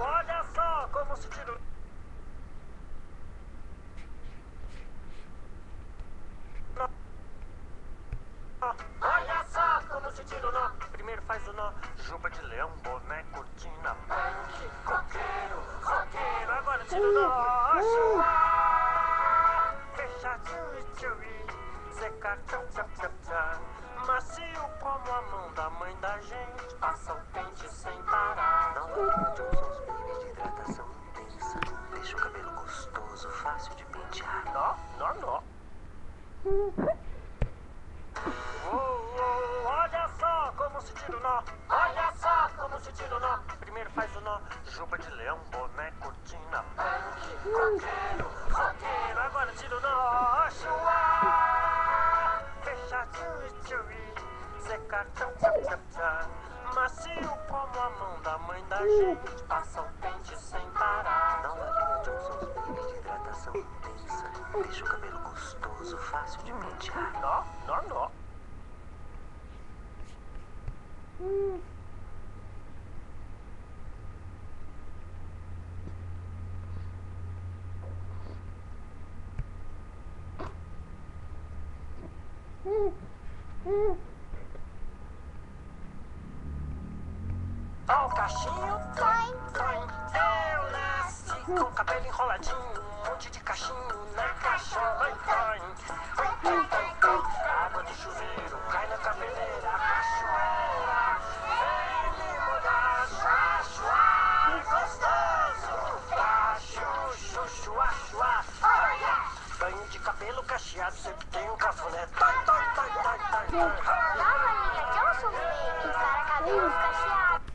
Olha só como se tira. Olha só como se tira o nó. Primeiro faz o nó. Juba de leão, boné, cortina, punk, coqueiro, roqueiro. Agora tira o nó. Chua, fechadinho e tchui. Secar, tchau, tchau, tchau, tchau. Macio como a mão da mãe da gente. Passa o pente sem parar. Nova Johnson's Baby de hidratação intensa. Deixa o cabelo gostoso, fácil de pentear. Nó. Olha só como se tira o nó. Olha só como se tira o nó. Primeiro faz o nó. Juba de leão, boné, cortina, punk, coqueiro, roqueiro. Agora tira o nó. Chua, fechadinho e tchui. Secar, tchau, tchau, tchau, tchau. Macio como a mão da mãe da gente. Passa o pente sem parar. Nova linha Johnson's Baby de hidratação intensa. Deixa o cabelo gostoso, fácil de pentear. Nó. Ó o cachinho, toim. Eu nasci com cabelo enroladinho, um monte de cachinho na cachorra, toim. Água do chuveiro cai na cabeleira, cachoeira. Vem me molhar, chua, gostoso. Chua. Olha! Banho de cabelo cacheado, sempre tem um cafuné. Toim. Nova linha Johnson's Baby para cabelos cacheados.